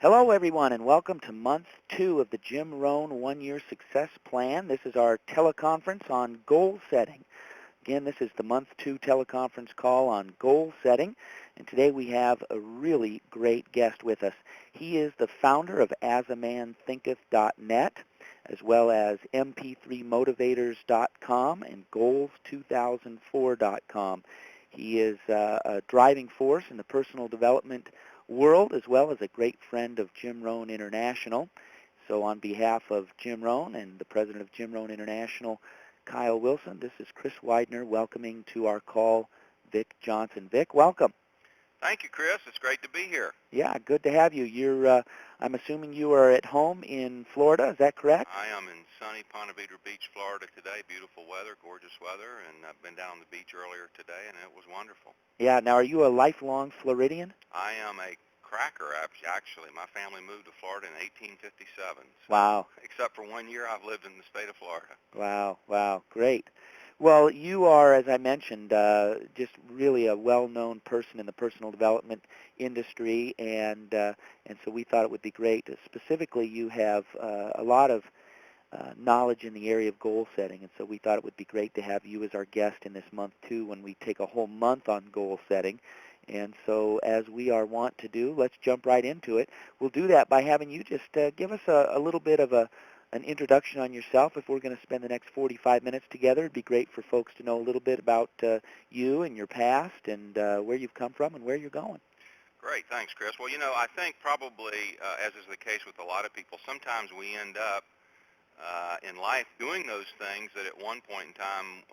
Hello, everyone, and welcome to month 2 of the Jim Rohn One-Year Success Plan. This is our teleconference on goal setting. Again, this is the month 2 teleconference call on goal setting, and today we have a really great guest with us. He is the founder of asamanthinketh.net, as well as mp3motivators.com and goals2004.com. He is a driving force in the personal development world, as well as a great friend of Jim Rohn International. So on behalf of Jim Rohn and the president of Jim Rohn International, Kyle Wilson, this is Chris Widener welcoming to our call Vic Johnson. Vic, welcome. Thank you, Chris. It's great to be here. Yeah, good to have you. I'm assuming you are at home in Florida. Is that correct? I am in sunny Ponte Vedra Beach, Florida today. Beautiful weather, gorgeous weather, and I've been down on the beach earlier today, and it was wonderful. Yeah. Now, are you a lifelong Floridian? I am a cracker, actually. My family moved to Florida in 1857. So, wow. Except for 1 year, I've lived in the state of Florida. Wow, great. Well, you are, as I mentioned, just really a well-known person in the personal development industry, and so we thought it would be great. Specifically, you have a lot of knowledge in the area of goal setting, and so we thought it would be great to have you as our guest in this month too, when we take a whole month on goal setting. And so, as we are wont to do, let's jump right into it. We'll do that by having you just give us a little bit of an introduction on yourself. If we're going to spend the next 45 minutes together, it'd be great for folks to know a little bit about you and your past and where you've come from and where you're going. Great. Thanks, Chris. Well, I think probably, as is the case with a lot of people, sometimes we end up in life doing those things that at one point in time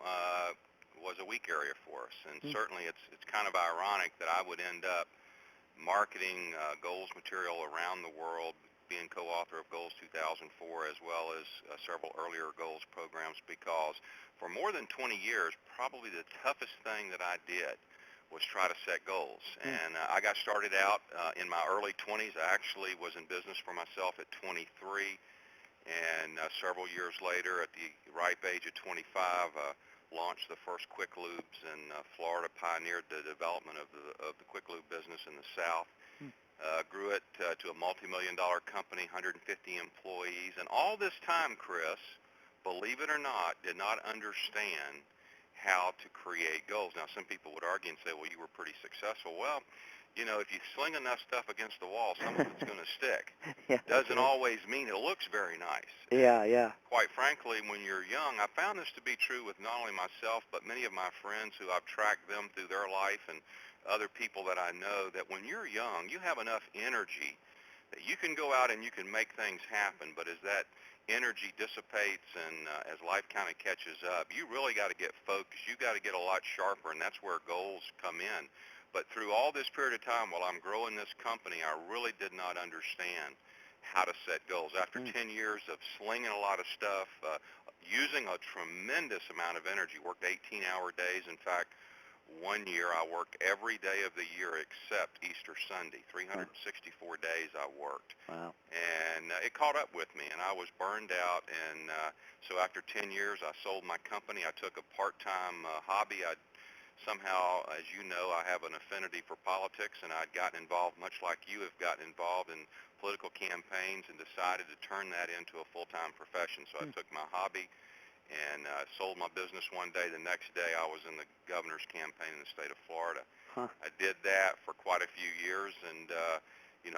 was a weak area for us. And certainly it's kind of ironic that I would end up marketing goals material around the world, being co-author of Goals 2004 as well as several earlier goals programs, because for more than 20 years, probably the toughest thing that I did was try to set goals. And I got started out in my early 20s. I actually was in business for myself at 23, and several years later, at the ripe age of 25, launched the first quick lubes in Florida, pioneered the development of the quick lube business in the South, grew it to a multi-million-dollar company, 150 employees, and all this time, Chris, believe it or not, did not understand how to create goals. Now, some people would argue and say, well, you were pretty successful. Well, if you sling enough stuff against the wall, some of it's going to stick. Yeah, doesn't always mean it looks very nice. Yeah. Quite frankly, when you're young, I found this to be true with not only myself, but many of my friends who I've tracked them through their life and other people that I know, that when you're young, you have enough energy that you can go out and you can make things happen. But as that energy dissipates and as life kind of catches up, you really got to get focused. You got to get a lot sharper, and that's where goals come in. But through all this period of time while I'm growing this company, I really did not understand how to set goals. After 10 years of slinging a lot of stuff, using a tremendous amount of energy, worked 18-hour days. In fact, 1 year I worked every day of the year except Easter Sunday. 364 days I worked. Wow. And it caught up with me, and I was burned out. And so after 10 years, I sold my company. I took a part-time hobby. Somehow, as you know, I have an affinity for politics, and I'd gotten involved, much like you have gotten involved, in political campaigns and decided to turn that into a full-time profession. So I took my hobby and sold my business one day. The next day, I was in the governor's campaign in the state of Florida. I did that for quite a few years, and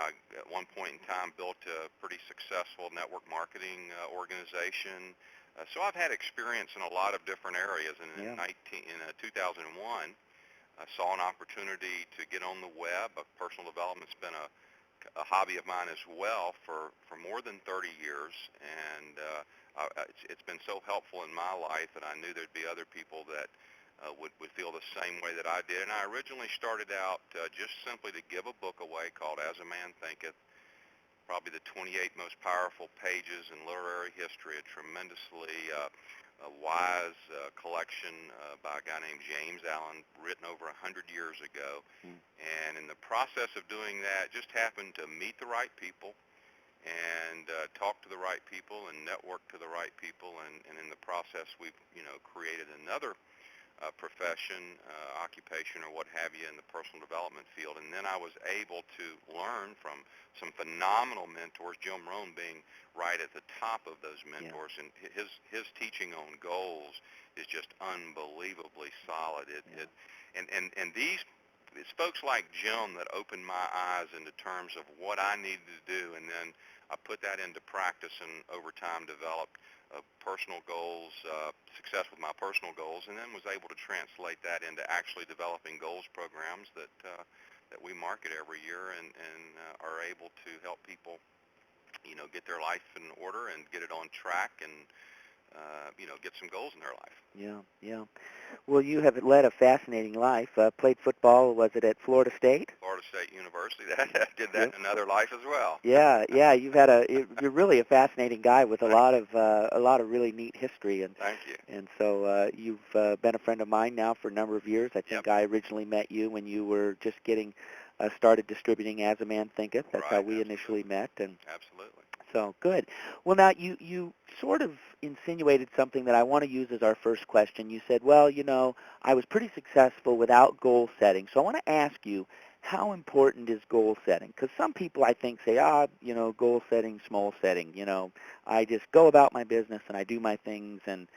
I, at one point in time, built a pretty successful network marketing organization. So I've had experience in a lot of different areas. And in 2001, I saw an opportunity to get on the web. Personal development's been a hobby of mine as well for more than 30 years. And it's been so helpful in my life, and I knew there'd be other people that would feel the same way that I did. And I originally started out just simply to give a book away called As a Man Thinketh, probably the 28 most powerful pages in literary history, a tremendously wise collection by a guy named James Allen, written over 100 years ago. And in the process of doing that, just happened to meet the right people and talk to the right people and network to the right people. And in the process, we've created another profession, occupation, or what have you in the personal development field. And then I was able to learn from some phenomenal mentors, Jim Rohn being right at the top of those Yeah. mentors. And his teaching on goals is just unbelievably solid. Yeah. And it's folks like Jim that opened my eyes into terms of what I needed to do, and then I put that into practice and over time developed personal goals, success with my personal goals, and then was able to translate that into actually developing goals programs that we market every year and are able to help people, get their life in order and get it on track and, get some goals in their life. Yeah. Yeah. Well, you have led a fascinating life. Played football. Was it at Florida State? Florida State University, that did that Yep. in another life as well. Yeah, yeah, you're really a fascinating guy with a lot of really neat history, and Thank you. and so you've been a friend of mine now for a number of years. I Yep. think I originally met you when you were just getting started distributing As a Man Thinketh. That's how Right. we initially Absolutely. met, and Absolutely. so good. Well, now you sort of insinuated something that I want to use as our first question. You said, well, I was pretty successful without goal setting. So I want to ask you, how important is goal setting? Because some people I think say, goal setting, small setting. I just go about my business and I do my things, and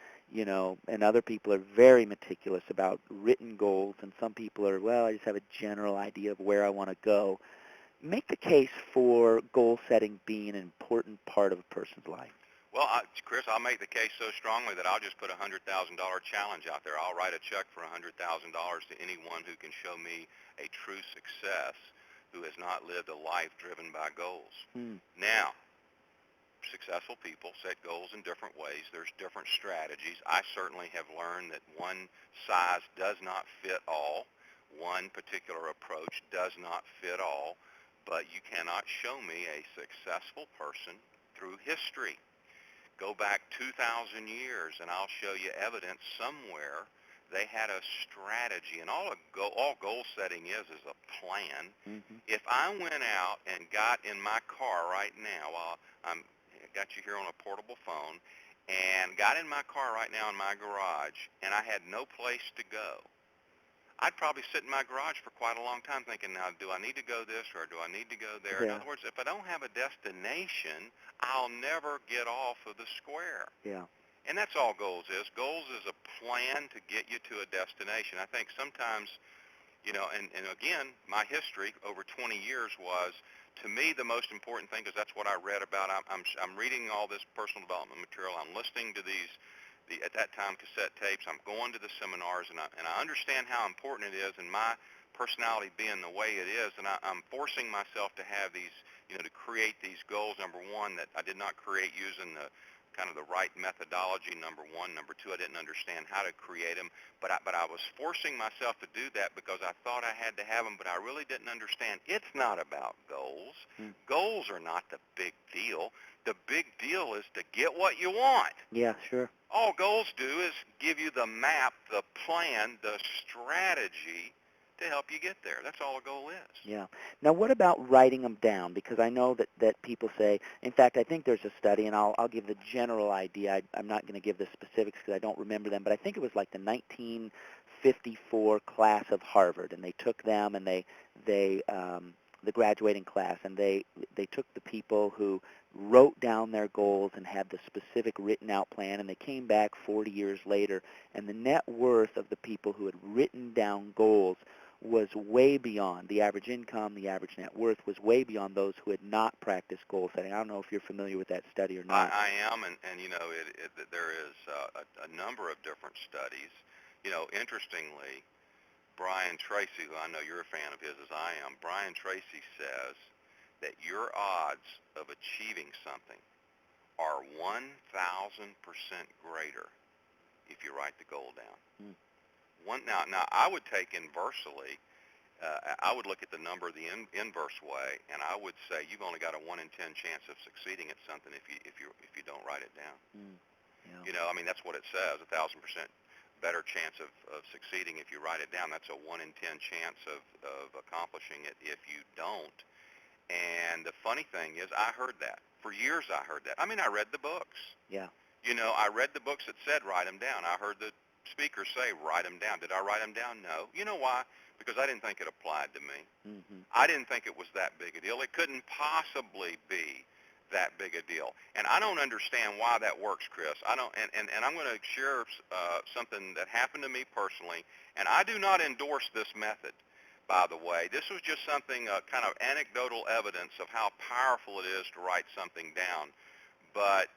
other people are very meticulous about written goals, and some people are, well, I just have a general idea of where I want to go. Make the case for goal setting being an important part of a person's life. Well, Chris, I'll make the case so strongly that I'll just put a $100,000 challenge out there. I'll write a check for $100,000 to anyone who can show me a true success who has not lived a life driven by goals. Hmm. Now, successful people set goals in different ways. There's different strategies. I certainly have learned that one size does not fit all. One particular approach does not fit all, but you cannot show me a successful person through history. Go back 2,000 years, and I'll show you evidence somewhere they had a strategy. And all goal setting is a plan. Mm-hmm. If I went out and got in my car right now, while I got you here on a portable phone, and got in my car right now in my garage, and I had no place to go, I'd probably sit in my garage for quite a long time thinking, now, do I need to go this or do I need to go there? In Yeah. other words, if I don't have a destination, I'll never get off of the square. Yeah. And that's all goals is. Goals is a plan to get you to a destination. I think sometimes, and again, my history over 20 years was, to me, the most important thing, because that's what I read about. I'm reading all this personal development material. I'm listening to at that time, cassette tapes. I'm going to the seminars, and I understand how important it is, and my personality being the way it is, and I'm forcing myself to have these, to create these goals, number one, that I did not create using the kind of the right methodology, number one. Number two, I didn't understand how to create them, but I was forcing myself to do that because I thought I had to have them, but I really didn't understand. It's not about goals. Mm. Goals are not the big deal. The big deal is to get what you want. Yeah, sure. All goals do is give you the map, the plan, the strategy to help you get there. That's all a goal is. Yeah. Now, what about writing them down? Because I know that people say, in fact, I think there's a study, and I'll give the general idea. I'm not going to give the specifics because I don't remember them, but I think it was like the 1954 class of Harvard, and they took them and they the graduating class, and they took the people who wrote down their goals and had the specific written out plan, and they came back 40 years later, and the net worth of the people who had written down goals was way beyond the average income, the average net worth was way beyond those who had not practiced goal setting. I don't know if you're familiar with that study or not. I am, and there is a number of different studies. Interestingly, Brian Tracy, who I know you're a fan of his as I am, Brian Tracy says that your odds of achieving something are 1,000% greater if you write the goal down. Mm. Now, I would take inversely. I would look at the number the inverse way, and I would say you've only got a 1 in 10 chance of succeeding at something if you don't write it down. Mm. Yeah. That's what it says, 1,000% better chance of succeeding if you write it down. That's a 1 in 10 chance of accomplishing it if you don't. And the funny thing is, I heard that. For years I heard that. I mean, I read the books. Yeah. I read the books that said write them down. I heard the speakers say, write them down. Did I write them down? No. You know why? Because I didn't think it applied to me. Mhm. I didn't think it was that big a deal. It couldn't possibly be that big a deal. And I don't understand why that works, Chris. I don't, and I'm going to share something that happened to me personally, and I do not endorse this method, by the way. This was just something, kind of anecdotal evidence of how powerful it is to write something down. But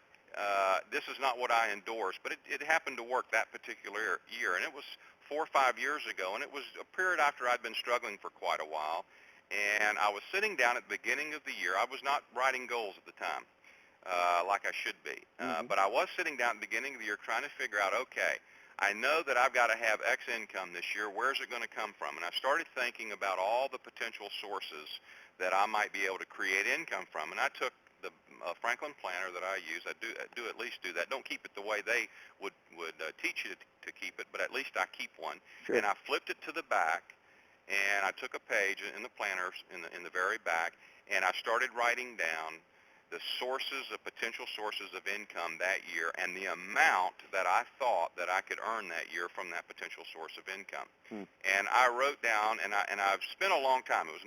this is not what I endorse, but it happened to work that particular year, and it was 4 or 5 years ago, and it was a period after I'd been struggling for quite a while, and I was sitting down at the beginning of the year. I was not writing goals at the time, like I should be, Mhm. but I was sitting down at the beginning of the year trying to figure out, okay, I know that I've got to have X income this year. Where's it going to come from? And I started thinking about all the potential sources that I might be able to create income from, and I took the Franklin planner that I use. I do at least do that. Don't keep it the way they would teach you to keep it, but at least I keep one. Sure. And I flipped it to the back, and I took a page in the planner in the very back, and I started writing down the sources of potential sources of income that year and the amount that I thought that I could earn that year from that potential source of income. Mm. And I wrote down, and I've spent a long time. It was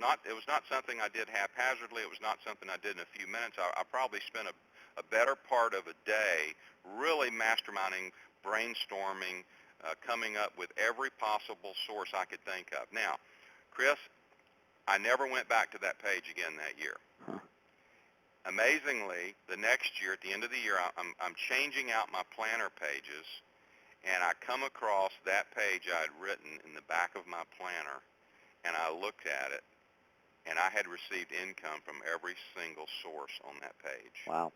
not something I did haphazardly. It was not something I did in a few minutes. I probably spent a better part of a day really masterminding, brainstorming, coming up with every possible source I could think of. Now, Chris, I never went back to that page again that year. Huh. Amazingly, the next year, at the end of the year, I'm changing out my planner pages, and I come across that page I had written in the back of my planner, and I looked at it, and I had received income from every single source on that page. Wow.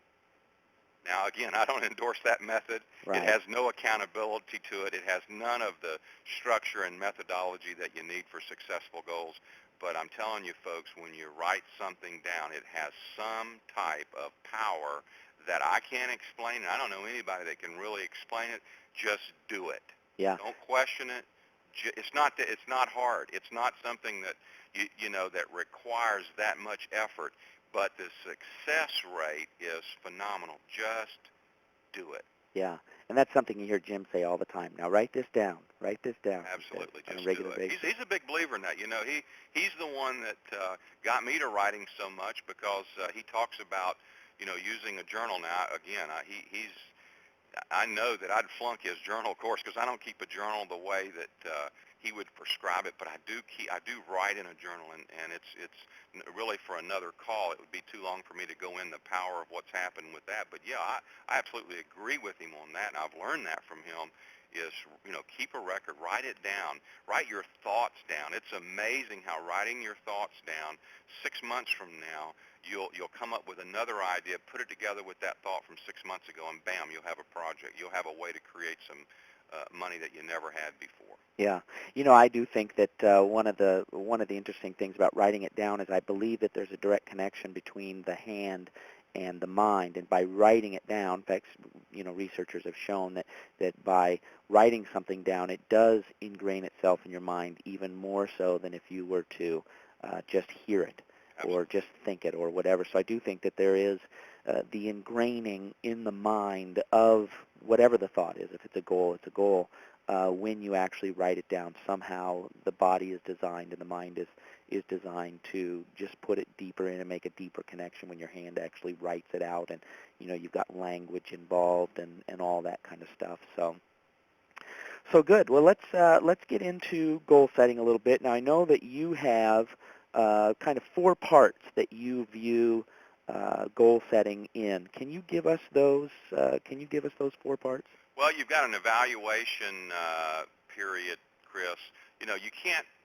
Now, again, I don't endorse that method. It Right. has no accountability to it. It has none of the structure and methodology that you need for successful goals. But I'm telling you, folks, when you write something down, it has some type of power that I can't explain, and I don't know anybody that can really explain it. Just do it. Yeah. Don't question it. It's not hard. It's not something that you know that requires that much effort. But the success rate is phenomenal. Just do it. Yeah. And that's something you hear Jim say all the time. Now write this down. Write this down. He says Absolutely, on a just do regular it. basis. He's a big believer in that. You know, he's the one that got me to writing so much because he talks about using a journal. Now again, I know that I'd flunk his journal course because I don't keep a journal the way that he would prescribe it, but I do write in a journal, and it's really for another call. It would be too long for me to go in the power of what's happened with that. But yeah, I absolutely agree with him on that, and I've learned that from him. Is keep a record, write it down, write your thoughts down. It's amazing how writing your thoughts down 6 months from now you'll come up with another idea, put it together with that thought from 6 months ago, and bam, you'll have a project. You'll have a way to create some money that you never had before. Yeah. I do think that one of the interesting things about writing it down is I believe that there's a direct connection between the hand and the mind. And by writing it down, in fact, researchers have shown that by writing something down, it does ingrain itself in your mind even more so than if you were to just hear it or Absolutely. just think it or whatever. So I do think that there is the ingraining in the mind of whatever the thought is. If it's a goal, it's a goal. When you actually write it down, somehow the body is designed and the mind is designed to just put it deeper in and make a deeper connection when your hand actually writes it out, and you've got language involved and all that kind of stuff. So good. Well, let's get into goal setting a little bit. Now I know that you have kind of 4 parts that you view goal setting in. Can you give us those? Can you give us those 4 parts? Well, you've got an evaluation period, Chris.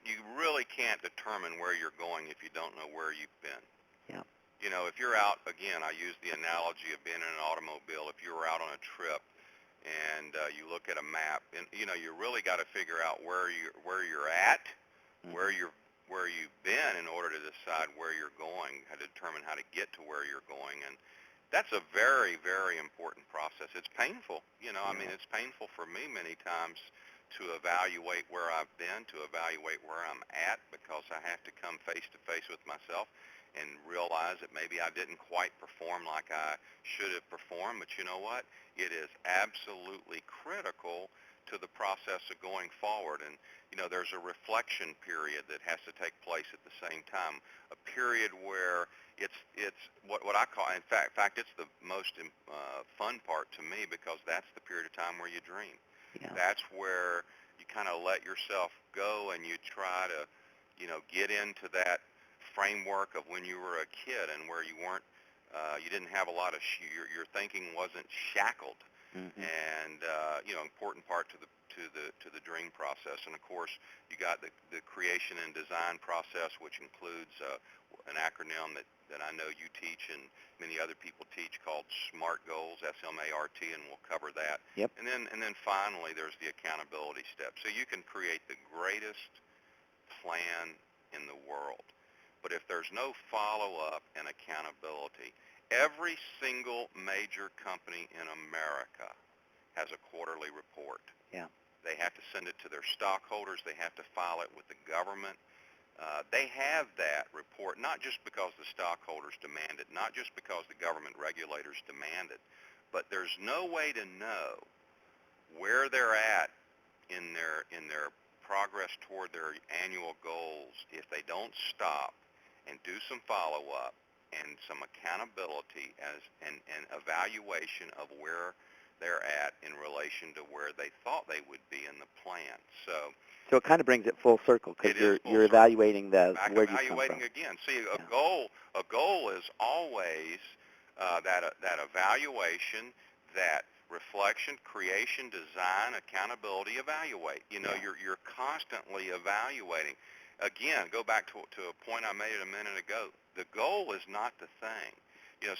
You really can't determine where you're going if you don't know where you've been. Yeah. If you're out, again, I use the analogy of being in an automobile. If you were out on a trip and you look at a map, and you really got to figure out where you're at, Mm-hmm. where you've been in order to decide where you're going, how to determine how to get to where you're going, and that's a very, very important process. It's painful, I mean, Yeah. it's painful for me many times to evaluate where I've been, to evaluate where I'm at, because I have to come face to face with myself and realize that maybe I didn't quite perform like I should have performed. But you know what? It is absolutely critical to the process of going forward. And, there's a reflection period that has to take place at the same time, a period where it's what I call, in fact, it's the most fun part to me, because that's the period of time where you dream. Yeah. That's where you kind of let yourself go and you try to, get into that framework of when you were a kid, and where you weren't, you didn't have a lot of, your thinking wasn't shackled. Hmm. And important part to the dream process. And of course, you got the creation and design process, which includes an acronym that I know you teach and many other people teach, called SMART goals, SMART, and we'll cover that. Yep. And then finally, there's the accountability step. So you can create the greatest plan in the world, but if there's no follow-up and accountability, every single major company in America has a quarterly report. Yeah. They have to send it to their stockholders. They have to file it with the government. They have that report not just because the stockholders demand it, not just because the government regulators demand it, but there's no way to know where they're at in their progress toward their annual goals if they don't stop and do some follow-up and some accountability and evaluation of where they're at in relation to where they thought they would be in the plan. So it kind of brings it full circle, because It is full you're circle. evaluating Back where you come evaluating from. again. See, Yeah. a goal is always that evaluation, that reflection, creation, design, accountability, evaluate. Yeah. You're constantly evaluating. Again, go back to a point I made a minute ago. The goal is not the thing.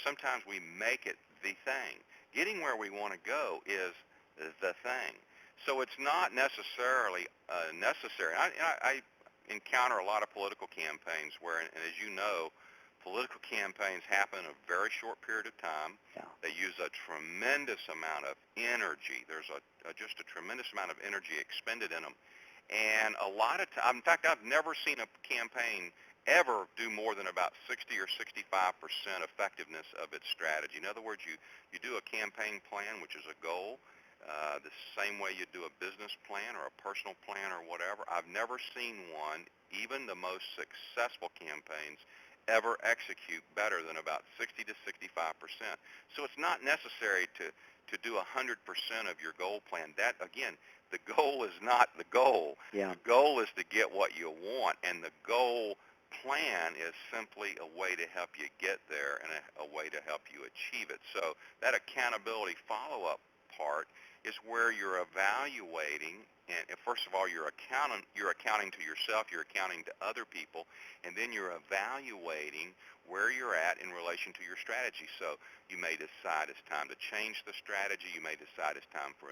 Sometimes we make it the thing. Getting where we want to go is the thing. So it's not necessarily necessary. I encounter a lot of political campaigns where, and as you know, political campaigns happen in a very short period of time. Yeah. They use a tremendous amount of energy. There's just a tremendous amount of energy expended in them. And a lot of times, in fact, I've never seen a campaign ever do more than about 60 or 65% effectiveness of its strategy. In other words, you do a campaign plan, which is a goal, the same way you do a business plan or a personal plan or whatever. I've never seen one, even the most successful campaigns, ever execute better than about 60 to 65%. So it's not necessary to do 100% of your goal plan. That, again, the goal is not the goal. Yeah. The goal is to get what you want, and the goal plan is simply a way to help you get there and a way to help you achieve it. So that accountability follow-up part is where you're evaluating, and first of all, you're accounting to yourself, you're accounting to other people, and then you're evaluating where you're at in relation to your strategy. So you may decide it's time to change the strategy. You may decide it's time for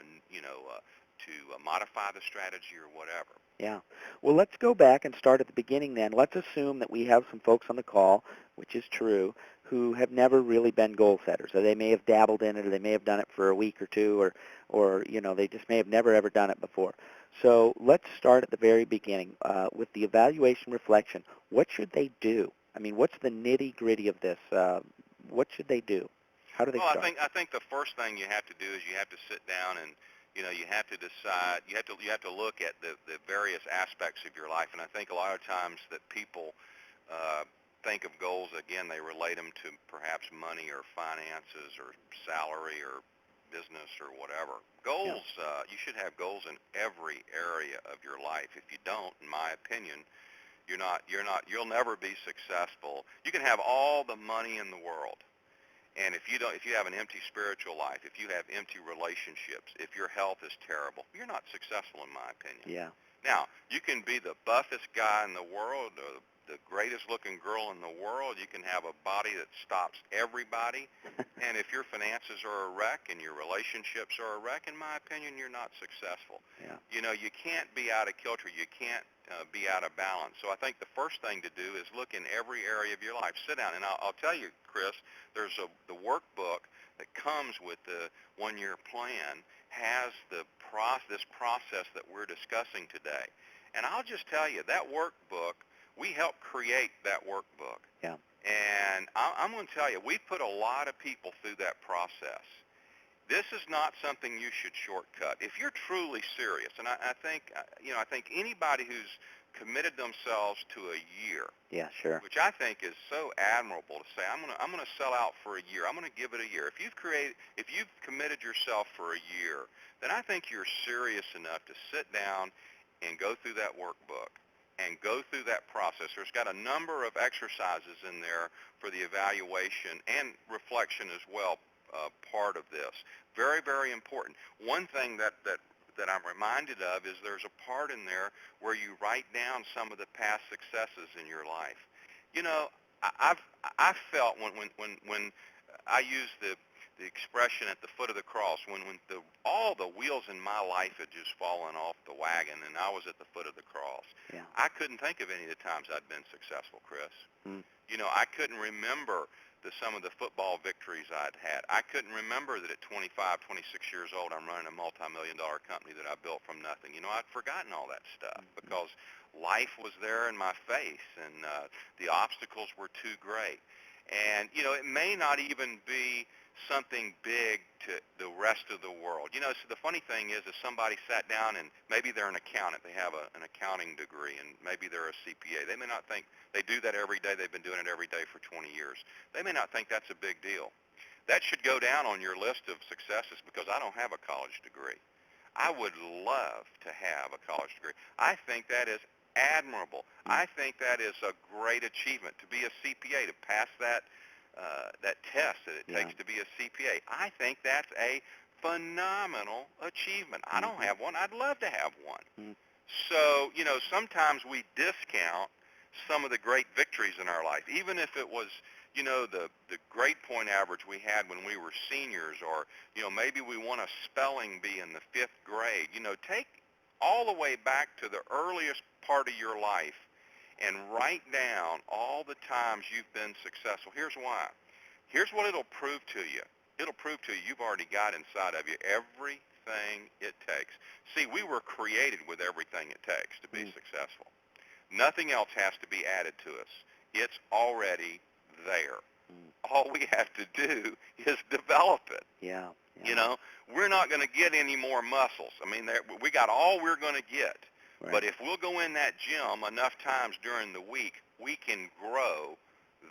to modify the strategy or whatever. Yeah. Well, let's go back and start at the beginning then. Let's assume that we have some folks on the call, which is true, who have never really been goal setters. Or they may have dabbled in it, or they may have done it for a week or two, or they just may have never ever done it before. So let's start at the very beginning with the evaluation reflection. What should they do? I mean, what's the nitty-gritty of this? What should they do? How do they Well, start? I think the first thing you have to do is you have to sit down and you have to decide. You have to look at the various aspects of your life. And I think a lot of times that people think of goals, again, they relate them to perhaps money or finances or salary or business or whatever. Goals, you should have goals in every area of your life. If you don't, in my opinion, you'll never be successful. You can have all the money in the world, and if you have an empty spiritual life, if you have empty relationships, if your health is terrible, you're not successful, in my opinion. Yeah. Now, you can be the buffest guy in the world, or the greatest looking girl in the world. You can have a body that stops everybody. And if your finances are a wreck and your relationships are a wreck, in my opinion, you're not successful. Yeah. You can't be out of kilter. You can't be out of balance. So I think the first thing to do is look in every area of your life. Sit down, and I'll tell you, Chris, there's the workbook that comes with the one-year plan has this process that we're discussing today. And I'll just tell you, that workbook, we helped create that workbook. Yeah. And I'm going to tell you, we've put a lot of people through that process. This is not something you should shortcut. If you're truly serious, and I think, I think anybody who's committed themselves to a year, Yeah, sure. which I think is so admirable to say, I'm gonna sell out for a year. I'm gonna give it a year. If you've committed yourself for a year, then I think you're serious enough to sit down and go through that workbook and go through that process. There's got a number of exercises in there for the evaluation and reflection as well. Part of this, very, very important. One thing that I'm reminded of is there's a part in there where you write down some of the past successes in your life. You know, I've felt when I use the expression at the foot of the cross, when all the wheels in my life had just fallen off the wagon and I was at the foot of the cross, Yeah. I couldn't think of any of the times I'd been successful, Chris. Mm. I couldn't remember some of the football victories I'd had. I couldn't remember that at 25, 26 years old, I'm running a multi-million-dollar company that I built from nothing. I'd forgotten all that stuff because life was there in my face, and the obstacles were too great. And, it may not even be something big to the rest of the world. So the funny thing is if somebody sat down and maybe they're an accountant, they have an accounting degree, and maybe they're a CPA. They may not think they do that every day. They've been doing it every day for 20 years. They may not think that's a big deal. That should go down on your list of successes because I don't have a college degree. I would love to have a college degree. I think that is admirable. I think that is a great achievement to be a CPA, to pass that test that it takes to be a CPA. I think that's a phenomenal achievement. I don't have one. I'd love to have one. So, sometimes we discount some of the great victories in our life, even if it was, the grade point average we had when we were seniors, or, maybe we won a spelling bee in the 5th grade. Take all the way back to the earliest part of your life and write down all the times you've been successful. Here's why. Here's what it'll prove to you. It'll prove to you you've already got inside of you everything it takes. See, we were created with everything it takes to be successful. Nothing else has to be added to us. It's already there. All we have to do is develop it. Yeah. We're not going to get any more muscles. I mean, we got all we're going to get. Right. But if we'll go in that gym enough times during the week, we can grow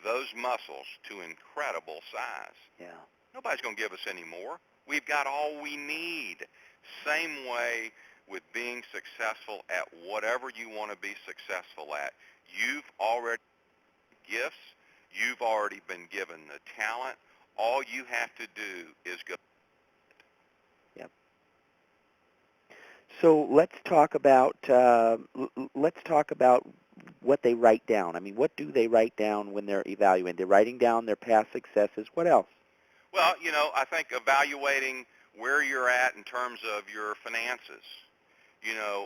those muscles to incredible size. Yeah. Nobody's going to give us any more. We've got all we need. Same way with being successful at whatever you want to be successful at. You've already gifts. You've already been given the talent. All you have to do is go. Yep. So let's talk about what they write down. I mean, what do they write down when they're evaluating? They're writing down their past successes. What else? Well, I think evaluating where you're at in terms of your finances.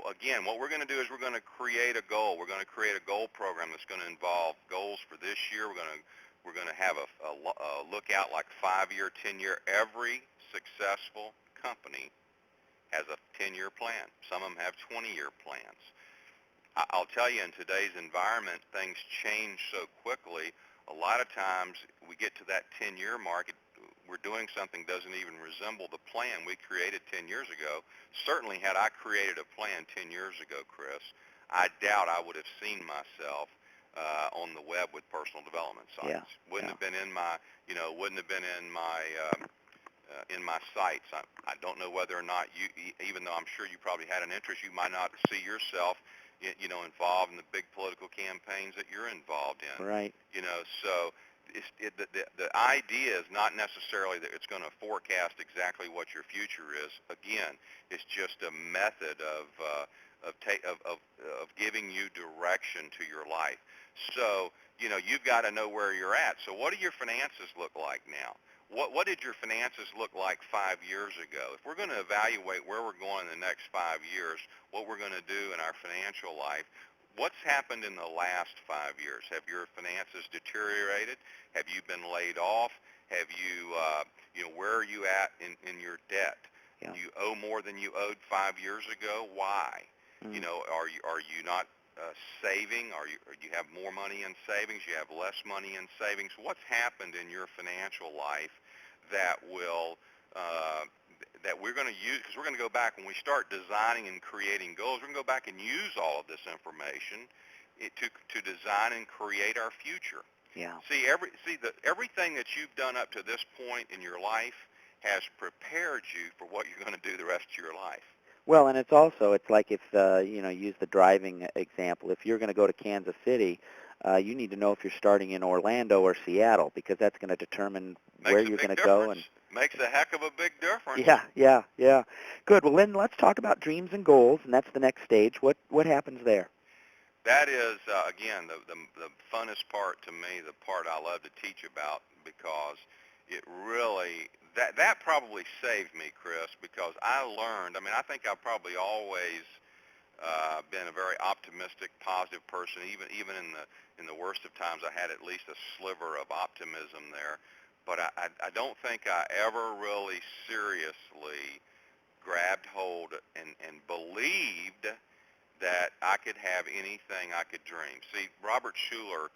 Again, what we're going to do is we're going to create a goal. We're going to create a goal program that's going to involve goals for this year. We're going to have a look out like 5-year, 10-year. Every successful company has a 10-year plan. Some of them have 20-year plans. I'll tell you, in today's environment, things change so quickly. A lot of times we get to that 10-year mark, we're doing something doesn't even resemble the plan we created 10 years ago. Certainly had I created a plan 10 years ago, Chris, I doubt I would have seen myself on the web with personal development sites. Wouldn't have been in my, wouldn't have been in my sights. I don't know whether or not you, even though I'm sure you probably had an interest, you might not see yourself, involved in the big political campaigns that you're involved in. Right. So the idea is not necessarily that it's going to forecast exactly what your future is. Again, it's just a method of giving you direction to your life. So, you've got to know where you're at. So what do your finances look like now? What did your finances look like 5 years ago? If we're going to evaluate where we're going in the next 5 years, what we're going to do in our financial life, what's happened in the last 5 years? Have your finances deteriorated? Have you been laid off? Have you, where are you at in your debt? Yeah. You owe more than you owed 5 years ago. Why? Are you not saving? Or do you have more money in savings? You have less money in savings? What's happened in your financial life that will uh, that we're going to use, because we're going to go back when we start designing and creating goals. We're going to go back and use all of this information to design and create our future. Yeah. Everything that you've done up to this point in your life has prepared you for what you're going to do the rest of your life. Well, and it's like if use the driving example. If you're going to go to Kansas City, you need to know if you're starting in Orlando or Seattle, because that's going to determine where Makes a you're big going to go. difference. And Makes a heck of a big difference. yeah. Good. Well, then let's talk about dreams and goals, and that's the next stage. What happens there? That is, again, the funnest part to me, the part I love to teach about, because it really, that probably saved me, Chris, because I learned, I think I've probably always been a very optimistic, positive person. Even in the worst of times, I had at least a sliver of optimism there. But I don't think I ever really seriously grabbed hold and believed that I could have anything I could dream. See, Robert Schuller,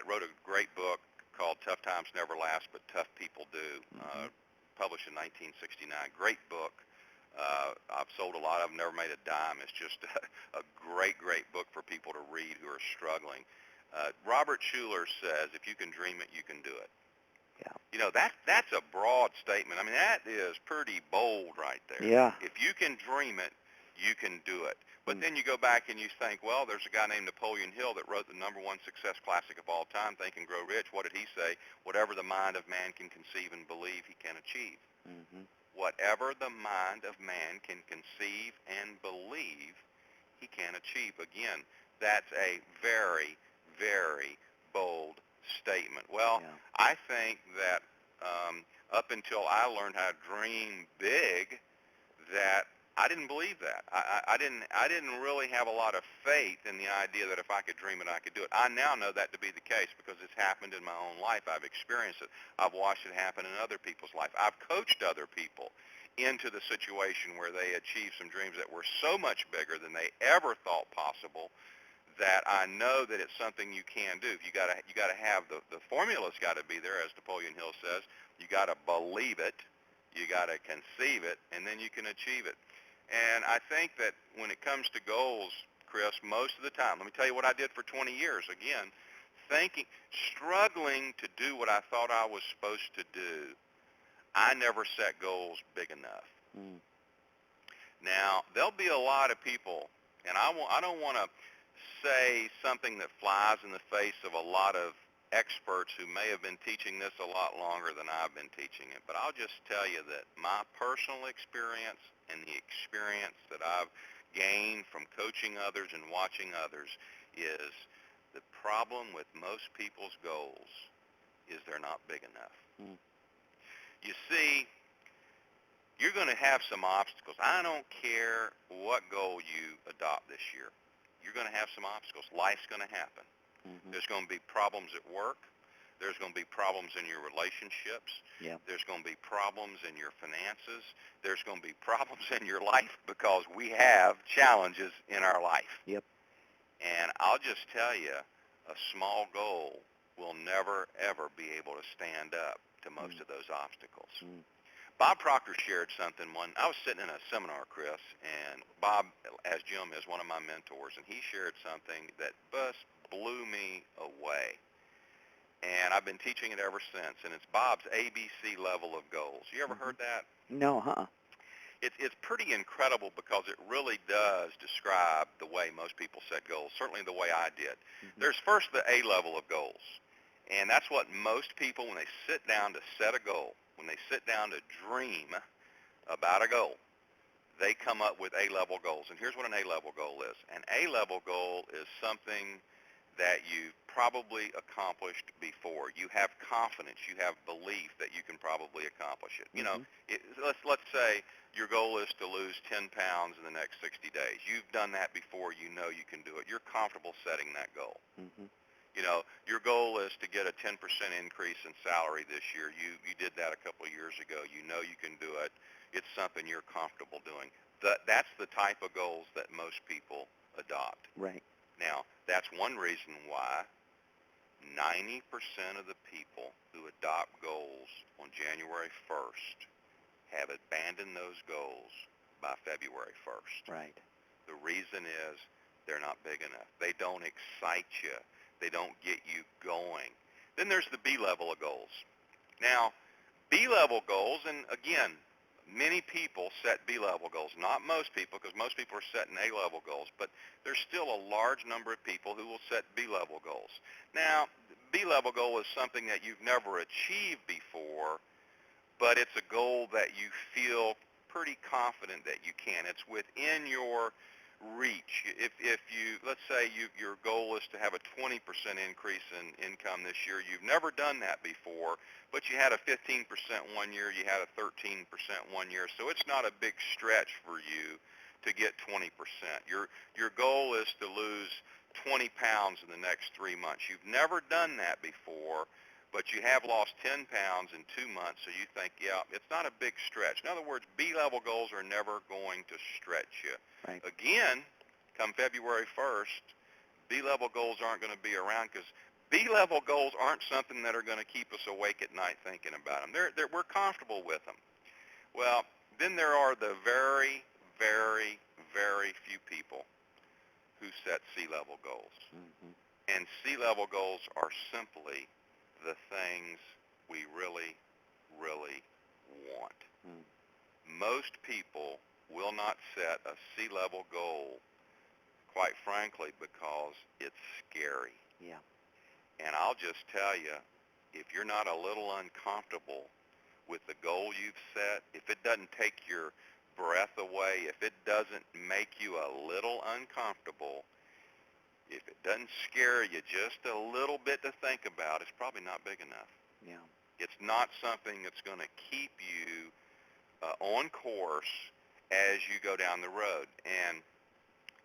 wrote a great book called Tough Times Never Last, but Tough People Do, published in 1969. Great book. I've sold a lot of them, never made a dime. It's just a great, great book for people to read who are struggling. Robert Schuller says, if you can dream it, you can do it. Yeah. That's a broad statement. That is pretty bold right there. Yeah. If you can dream it, you can do it. But then you go back and you think, well, there's a guy named Napoleon Hill that wrote the #1 success classic of all time, Think and Grow Rich. What did he say? Whatever the mind of man can conceive and believe, he can achieve. Whatever the mind of man can conceive and believe, he can achieve. Again, that's a very, very bold statement. Well, I think that up until I learned how to dream big, that I didn't believe that. I didn't really have a lot of faith in the idea that if I could dream it, I could do it. I now know that to be the case because it's happened in my own life. I've experienced it. I've watched it happen in other people's life. I've coached other people into the situation where they achieved some dreams that were so much bigger than they ever thought possible, that I know that it's something you can do. You got to have the formula's got to be there, as Napoleon Hill says. You got to believe it, you got to conceive it, and then you can achieve it. And I think that when it comes to goals, Chris, most of the time, let me tell you what I did for 20 years. Again, struggling to do what I thought I was supposed to do. I never set goals big enough. Now, there'll be a lot of people, and I don't want to say something that flies in the face of a lot of experts who may have been teaching this a lot longer than I've been teaching it, but I'll just tell you that my personal experience and the experience that I've gained from coaching others and watching others is the problem with most people's goals is they're not big enough. You see, you're going to have some obstacles. I don't care what goal you adopt this year. You're going to have some obstacles. Life's going to happen. There's going to be problems at work. There's going to be problems in your relationships. There's going to be problems in your finances. There's going to be problems in your life because we have challenges in our life. And I'll just tell you, a small goal will never, ever be able to stand up to most of those obstacles. Bob Proctor shared something I was sitting in a seminar, Chris, and Bob, as Jim, is one of my mentors, and he shared something that just blew me away. And I've been teaching it ever since, and it's Bob's ABC level of goals. You ever heard that? No, It's pretty incredible because it really does describe the way most people set goals, certainly the way I did. There's first the A level of goals, and that's what most people, when they sit down to set a goal, when they sit down to dream about a goal, they come up with A-level goals. And here's what an A-level goal is. An A-level goal is something that you've probably accomplished before. You have confidence. You have belief that you can probably accomplish it. Let's say your goal is to lose 10 pounds in the next 60 days. You've done that before. You know you can do it. You're comfortable setting that goal. Your goal is to get a 10% increase in salary this year. You did that a couple of years ago. You know you can do it. It's something you're comfortable doing. That's the type of goals that most people adopt. Right. Now, that's one reason why 90% of the people who adopt goals on January 1st have abandoned those goals by February 1st. Right. The reason is they're not big enough. They don't excite you. They don't get you going. Then there's the B level of goals. Now, B-level goals, and again, many people set B-level goals. Not most people, because most people are setting A-level goals, but there's still a large number of people who will set B-level goals. Now, B-level goal is something that you've never achieved before, but it's a goal that you feel pretty confident that you can. It's within your reach. If you, let's say your goal is to have a 20% increase in income this year, you've never done that before, but you had a 15% one year, you had a 13% one year, so it's not a big stretch for you to get 20%. Your goal is to lose 20 pounds in the next 3 months. You've never done that before, but you have lost 10 pounds in 2 months, so you think, yeah, it's not a big stretch. In other words, B-level goals are never going to stretch you. Right. Again, come February 1st, B-level goals aren't going to be around because B-level goals aren't something that are going to keep us awake at night thinking about them. We're comfortable with them. Well, then there are the very, very, very few people who set C-level goals. Mm-hmm. And C-level goals are simply the things we really, really want. Mm. Most people will not set a C-level goal, quite frankly, because it's scary. Yeah. And I'll just tell you, if you're not a little uncomfortable with the goal you've set, if it doesn't take your breath away, if it doesn't make you a little uncomfortable, if it doesn't scare you just a little bit to think about, it's probably not big enough. Yeah. It's not something that's going to keep you on course as you go down the road. And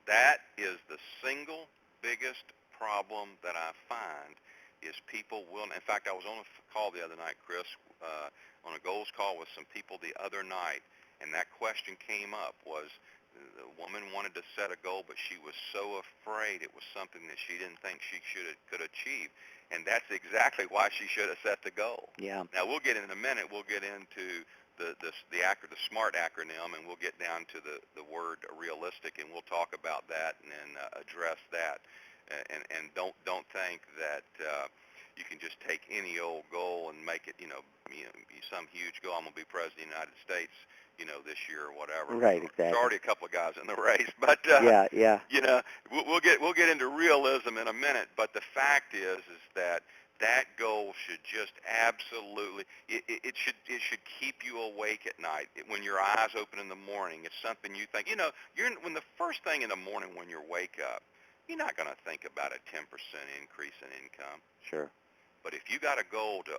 that is the single biggest problem that I find is people will, in fact, I was on a call the other night, Chris, on a goals call with some people the other night, and that question came up was the woman wanted to set a goal, but she was so afraid it was something that she didn't think she could achieve. And that's exactly why she should have set the goal. Yeah. Now, we'll get in a minute, we'll get into the SMART acronym, and we'll get down to the word realistic, and we'll talk about that and then address that. And don't think that you can just take any old goal and make it, some huge goal. I'm going to be president of the United States, this year or whatever. Right, exactly. There's already a couple of guys in the race, but yeah. We'll get into realism in a minute. But the fact is that goal should just absolutely it should keep you awake at night when your eyes open in the morning. It's something you think. When the first thing in the morning when you wake up, you're not going to think about a 10% increase in income. Sure. But if you got a goal to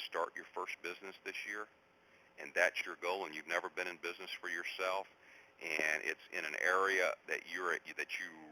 start your first business this year, and that's your goal, and you've never been in business for yourself, and it's in an area that you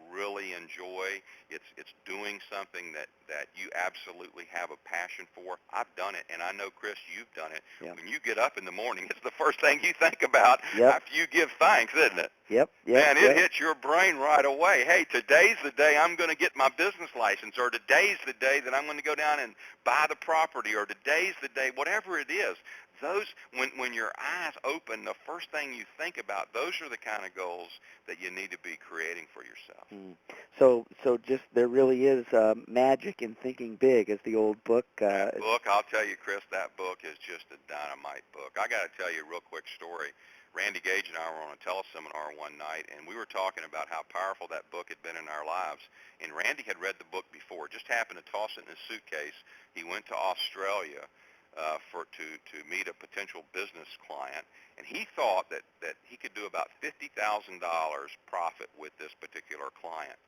really enjoy, it's doing something that you absolutely have a passion for. I've done it, and I know, Chris, you've done it. Yep. When you get up in the morning, it's the first thing you think about Yep. after you give thanks, isn't it? Yep. Man, it hits your brain right away. Hey, today's the day I'm going to get my business license, or today's the day that I'm going to go down and buy the property, or today's the day, whatever it is. Those, when your eyes open, the first thing you think about, those are the kind of goals that you need to be creating for yourself. Mm. So just there really is magic in thinking big, as the old book. That book, I'll tell you, Chris, that book is just a dynamite book. I got to tell you a real quick story. Randy Gage and I were on a teleseminar one night, and we were talking about how powerful that book had been in our lives. And Randy had read the book before, just happened to toss it in his suitcase. He went to Australia to meet a potential business client, and he thought that he could do about $50,000 profit with this particular client,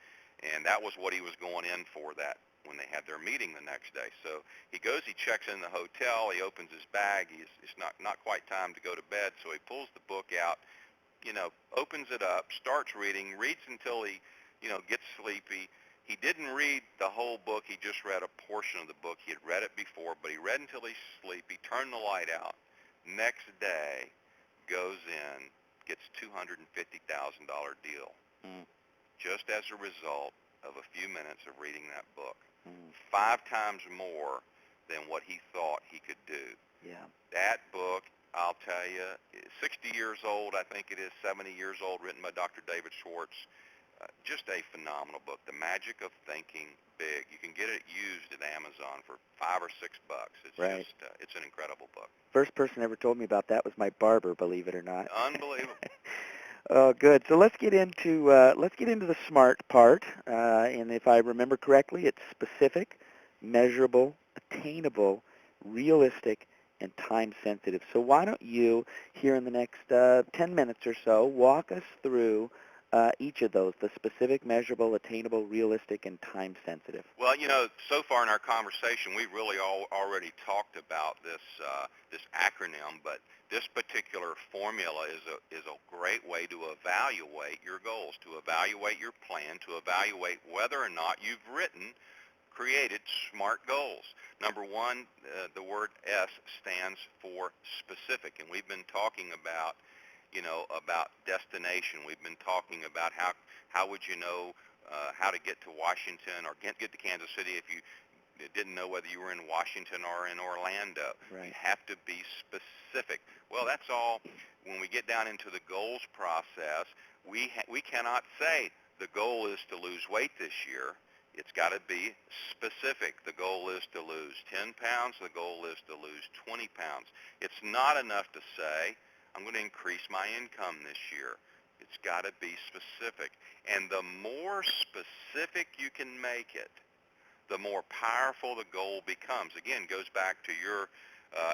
and that was what he was going in for that when they had their meeting the next day. So he goes, he checks in the hotel, he opens his bag, it's not quite time to go to bed, so he pulls the book out, opens it up, starts reading, reads until he gets sleepy. He didn't read the whole book. He just read a portion of the book. He had read it before, but he read until he's sleepy, turned the light out. Next day, goes in, gets $250,000 deal, just as a result of a few minutes of reading that book. 5 times more than what he thought he could do. that book, I'll tell you, 60 years old, I think it is, 70 years old, written by Dr. David Schwartz. Just a phenomenal book, The Magic of Thinking Big. You can get it used at Amazon for $5 or $6. It's Right. just, it's an incredible book. First person ever told me about that was my barber, believe it or not. Unbelievable. Oh, good. So let's get into the smart part. And if I remember correctly, it's specific, measurable, attainable, realistic, and time sensitive. So why don't you, here in the next 10 minutes or so, walk us through each of those: the specific, measurable, attainable, realistic, and time sensitive. Well, so far in our conversation, we've really already talked about this acronym, but this particular formula is a great way to evaluate your goals, to evaluate your plan, to evaluate whether or not you've created SMART goals. Number one, the word S stands for specific, and we've been talking about destination. We've been talking about how would you know how to get to Washington or get to Kansas City if you didn't know whether you were in Washington or in Orlando. Right. You have to be specific. Well, that's all. When we get down into the goals process, we cannot say the goal is to lose weight this year. It's got to be specific. The goal is to lose 10 pounds. The goal is to lose 20 pounds. It's not enough to say, I'm going to increase my income this year. It's got to be specific. And the more specific you can make it, the more powerful the goal becomes. Again, goes back to your,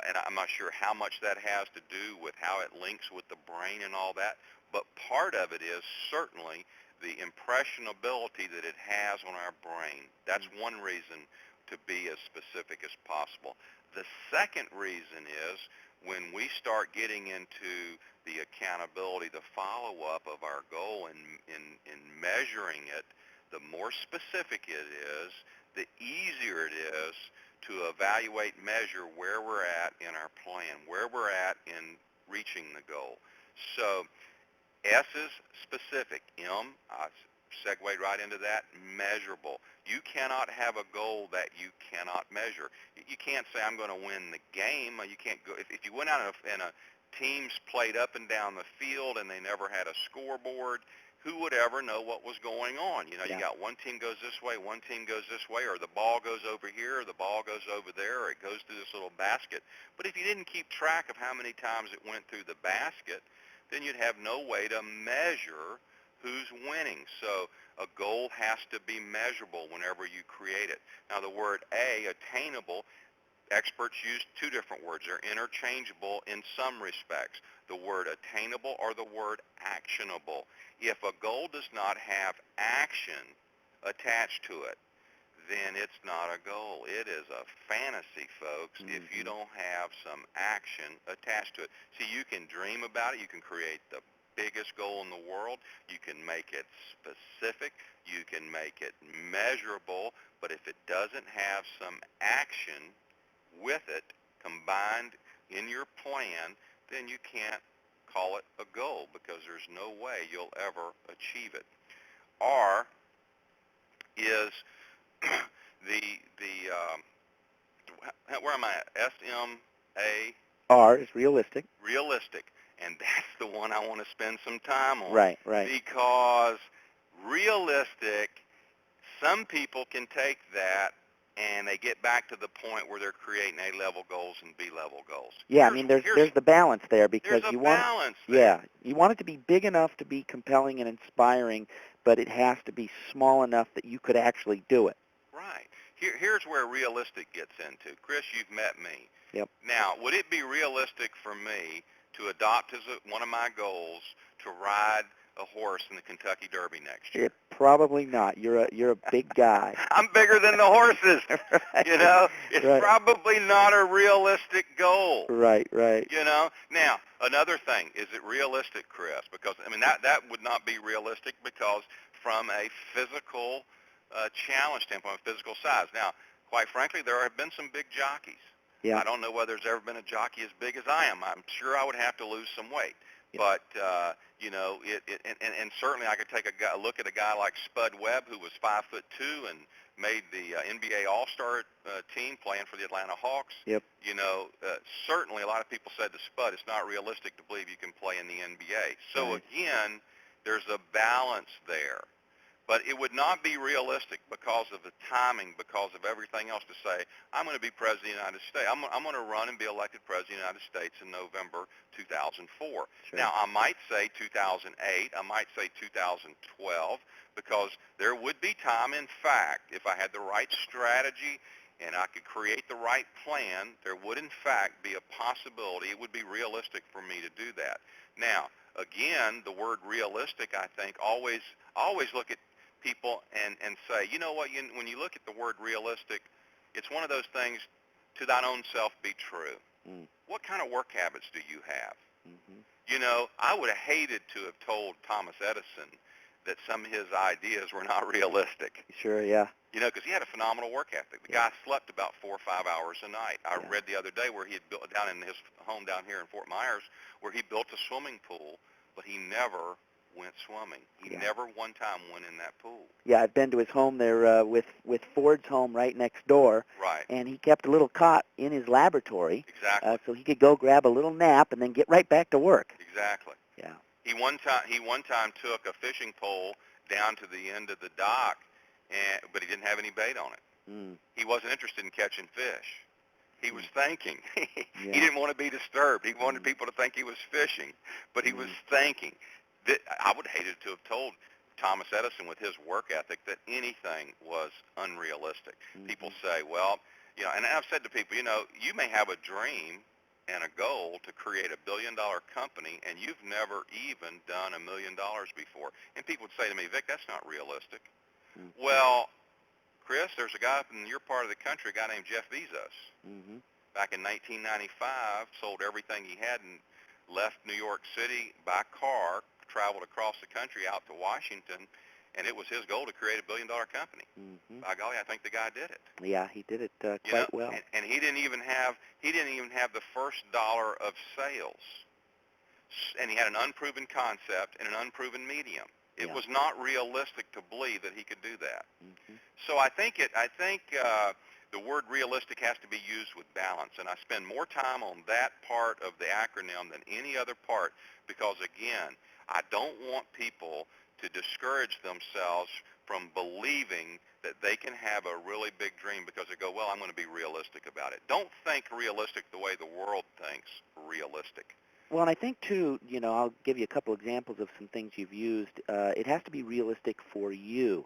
and I'm not sure how much that has to do with how it links with the brain and all that, but part of it is certainly the impressionability that it has on our brain. That's one reason to be as specific as possible. The second reason is when we start getting into the accountability, the follow-up of our goal in measuring it, the more specific it is, the easier it is to evaluate, measure where we're at in our plan, where we're at in reaching the goal. So S is specific. M, I segued right into that, measurable. You cannot have a goal that you cannot measure. You can't say, I'm going to win the game. You can't go, if you went out and a teams played up and down the field and they never had a scoreboard, who would ever know what was going on? You got one team goes this way, one team goes this way, or the ball goes over here, or the ball goes over there, or it goes through this little basket. But if you didn't keep track of how many times it went through the basket, then you'd have no way to measure who's winning. So a goal has to be measurable whenever you create it. Now the word A, attainable, experts use two different words. They're interchangeable in some respects. The word attainable or the word actionable. If a goal does not have action attached to it, then it's not a goal. It is a fantasy, folks, if you don't have some action attached to it. See, you can dream about it. You can create the biggest goal in the world. You can make it specific. You can make it measurable. But if it doesn't have some action with it combined in your plan, then you can't call it a goal because there's no way you'll ever achieve it. R is where am I at? S-M-A? R is realistic. Realistic. And that's the one I want to spend some time on. Right. Because realistic, some people can take that and they get back to the point where they're creating A-level goals and B-level goals. Yeah, there's the balance there because you want it to be big enough to be compelling and inspiring, but it has to be small enough that you could actually do it. Right. Here's where realistic gets into. Chris, you've met me. Yep. Now, would it be realistic for me to adopt as one of my goals to ride a horse in the Kentucky Derby next year? Probably not. You're a big guy. I'm bigger than the horses. Right. It's probably not a realistic goal. Right. Now, another thing, is it realistic, Chris? Because that would not be realistic because from a physical challenge standpoint, physical size. Now, quite frankly, there have been some big jockeys. Yeah. I don't know whether there's ever been a jockey as big as I am. I'm sure I would have to lose some weight. Yeah. But and certainly I could take a look at a guy like Spud Webb, who was 5'2" and made the NBA All-Star team playing for the Atlanta Hawks. Yep. Certainly a lot of people said to Spud, it's not realistic to believe you can play in the NBA. So Right. again, there's a balance there. But it would not be realistic because of the timing, because of everything else to say, I'm going to be President of the United States. I'm going to run and be elected President of the United States in November 2004. Sure. Now, I might say 2008. I might say 2012 because there would be time, in fact, if I had the right strategy and I could create the right plan, there would, in fact, be a possibility. It would be realistic for me to do that. Now, again, the word realistic, I think, always look at people and say, you know what, when you look at the word realistic, it's one of those things, to thine own self be true. Mm. What kind of work habits do you have? Mm-hmm. I would have hated to have told Thomas Edison that some of his ideas were not realistic, Sure. Yeah. because he had a phenomenal work ethic. The Yeah. guy slept about 4 or 5 hours a night. I Yeah. read the other day where he had built, down in his home down here in Fort Myers, where he built a swimming pool, but he never went swimming. He Yeah. never one time went in that pool. Yeah, I've been to his home there with Ford's home right next door, Right. and he kept a little cot in his laboratory, Exactly. so he could go grab a little nap and then get right back to work. Exactly. Yeah. He one time took a fishing pole down to the end of the dock, but he didn't have any bait on it. Mm. He wasn't interested in catching fish. He was thinking. He Yeah. didn't want to be disturbed. He wanted people to think he was fishing, but he was thinking. I would hated to have told Thomas Edison, with his work ethic, that anything was unrealistic. Mm-hmm. People say, well, and I've said to people, you may have a dream and a goal to create $1 billion company, and you've never even done $1 million before. And people would say to me, Vic, that's not realistic. Mm-hmm. Well, Chris, there's a guy up in your part of the country, a guy named Jeff Bezos. Mm-hmm. Back in 1995, sold everything he had and left New York City by car, traveled across the country out to Washington, and it was his goal to create $1 billion company. Mm-hmm. By golly, I think the guy did it. Yeah, he did it quite well. And he didn't even have the first dollar of sales, and he had an unproven concept and an unproven medium. It Yeah. was not realistic to believe that he could do that. Mm-hmm. So I think the word realistic has to be used with balance, and I spend more time on that part of the acronym than any other part because, again, I don't want people to discourage themselves from believing that they can have a really big dream because they go, well, I'm going to be realistic about it. Don't think realistic the way the world thinks realistic. Well, and I think, too, I'll give you a couple examples of some things you've used. It has to be realistic for you.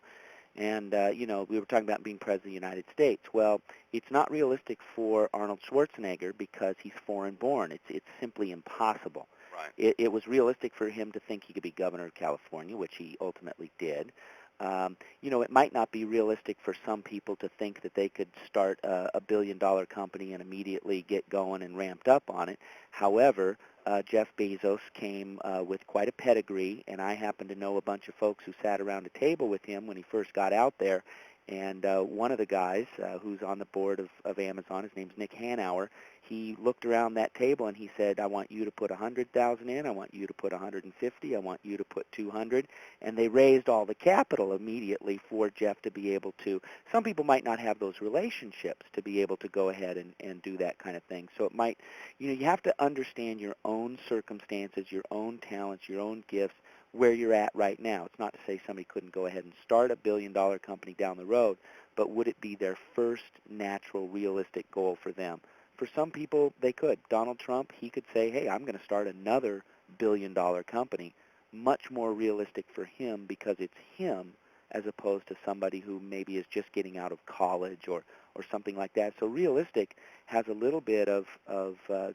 And, we were talking about being President of the United States. Well, it's not realistic for Arnold Schwarzenegger because he's foreign-born. It's simply impossible. Right. It was realistic for him to think he could be governor of California, which he ultimately did. It might not be realistic for some people to think that they could start a billion-dollar company and immediately get going and ramped up on it. However, Jeff Bezos came with quite a pedigree, and I happen to know a bunch of folks who sat around a table with him when he first got out there. And one of the guys who's on the board of Amazon, his name's Nick Hanauer, he looked around that table and he said, I want you to put 100,000 in, I want you to put 150, I want you to put 200, and they raised all the capital immediately for Jeff to be able to. Some people might not have those relationships to be able to go ahead and do that kind of thing. So it might, you have to understand your own circumstances, your own talents, your own gifts, where you're at right now. It's not to say somebody couldn't go ahead and start a billion-dollar company down the road, but would it be their first natural, realistic goal for them? For some people, they could. Donald Trump, he could say, hey, I'm going to start another billion-dollar company. Much more realistic for him because it's him as opposed to somebody who maybe is just getting out of college or something like that. So realistic has a little bit of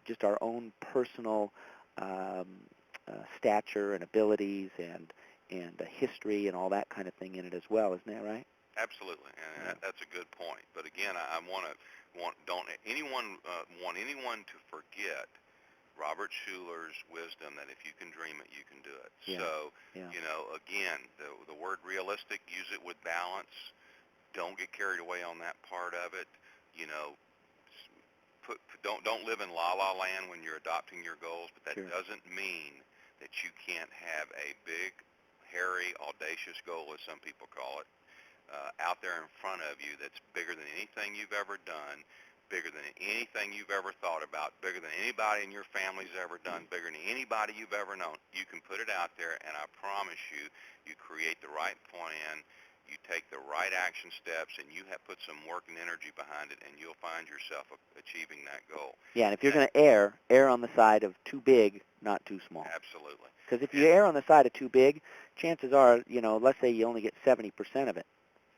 just our own personal stature and abilities and history and all that kind of thing in it as well. Isn't that right? Absolutely, and that's a good point. But again, I don't anyone want anyone to forget Robert Schuler's wisdom that if you can dream it, you can do it. Yeah. So, Yeah. Again, the word realistic, use it with balance. Don't get carried away on that part of it. Don't live in la la land when you're adopting your goals. But that Sure. doesn't mean that you can't have a big, hairy, audacious goal, as some people call it, out there in front of you that's bigger than anything you've ever done, bigger than anything you've ever thought about, bigger than anybody in your family's ever done, bigger than anybody you've ever known. You can put it out there, and I promise you, you create the right plan, you take the right action steps, and you have put some work and energy behind it, and you'll find yourself achieving that goal. Yeah, and if you're going to err on the side of too big, not too small. Absolutely. Because if you err on the side of too big, chances are, let's say you only get 70% of it.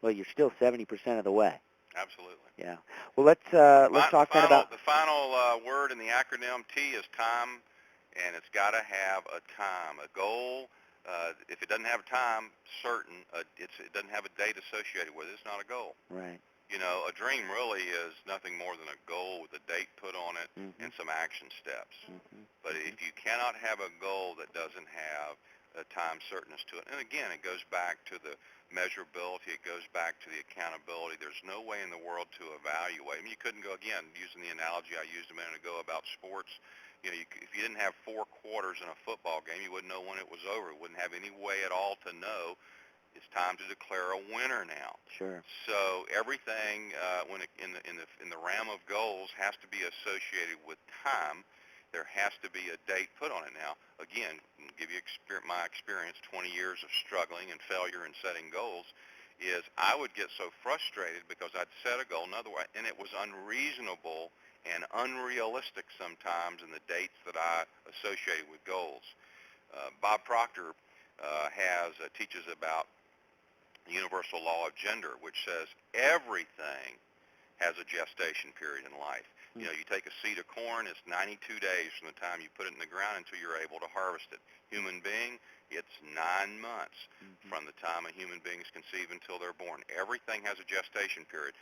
Well, you're still 70% of the way. Absolutely. Yeah. Well, let's talk then about the final word in the acronym T is time, and it's got to have a time, a goal. If it doesn't have a time certain, it doesn't have a date associated with it. It's not a goal. Right. A dream really is nothing more than a goal with a date put on it and some action steps. But if you cannot have a goal that doesn't have a time certainty to it, and again, it goes back to the measurability, it goes back to the accountability. There's no way in the world to evaluate. I mean, you couldn't go, again, using the analogy I used a minute ago about sports, if you didn't have 4 quarters in a football game, you wouldn't know when it was over. You wouldn't have any way at all to know it's time to declare a winner now. Sure. So everything in the realm of goals has to be associated with time. There has to be a date put on it. Now, again, I'll give you my experience, 20 years of struggling and failure in setting goals, is I would get so frustrated because I'd set a goal another way, and it was unreasonable and unrealistic sometimes in the dates that I associated with goals. Bob Proctor teaches about the universal law of gender, which says everything has a gestation period in life. You take a seed of corn, it's 92 days from the time you put it in the ground until you're able to harvest it. Human being, it's 9 months from the time a human being is conceived until they're born. Everything has a gestation period.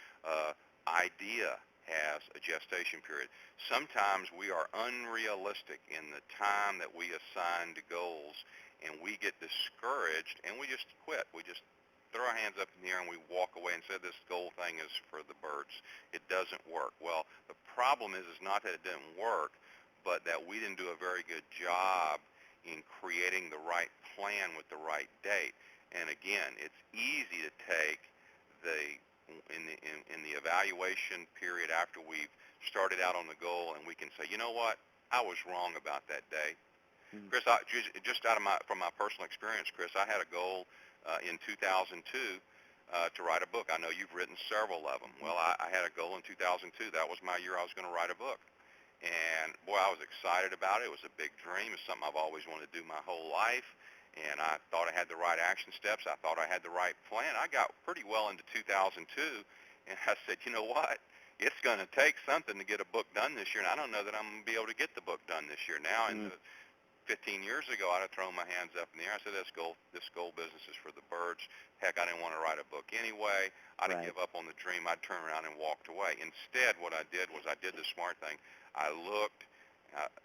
Idea has a gestation period. Sometimes we are unrealistic in the time that we assign to goals, and we get discouraged, and we just quit. We just throw our hands up in the air and we walk away and say this goal thing is for the birds. It doesn't work. Well, the problem is not that it didn't work, but that we didn't do a very good job in creating the right plan with the right date. And again, it's easy to take in the evaluation period after we've started out on the goal, and we can say, you know what, I was wrong about that day. Chris, just from my personal experience, Chris, I had a goal in 2002 to write a book. I know you've written several of them. Well, I had a goal in 2002. That was my year I was going to write a book. And, boy, I was excited about it. It was a big dream. It's something I've always wanted to do my whole life. And I thought I had the right action steps. I thought I had the right plan. I got pretty well into 2002, and I said, you know what? It's going to take something to get a book done this year, and I don't know that I'm going to be able to get the book done this year. Now, in the 15 years ago, I'd have thrown my hands up in the air. I said, this goal business is for the birds. Heck, I didn't want to write a book anyway. I'd have give up on the dream. I'd turn around and walked away. Instead, what I did was I did the smart thing. I looked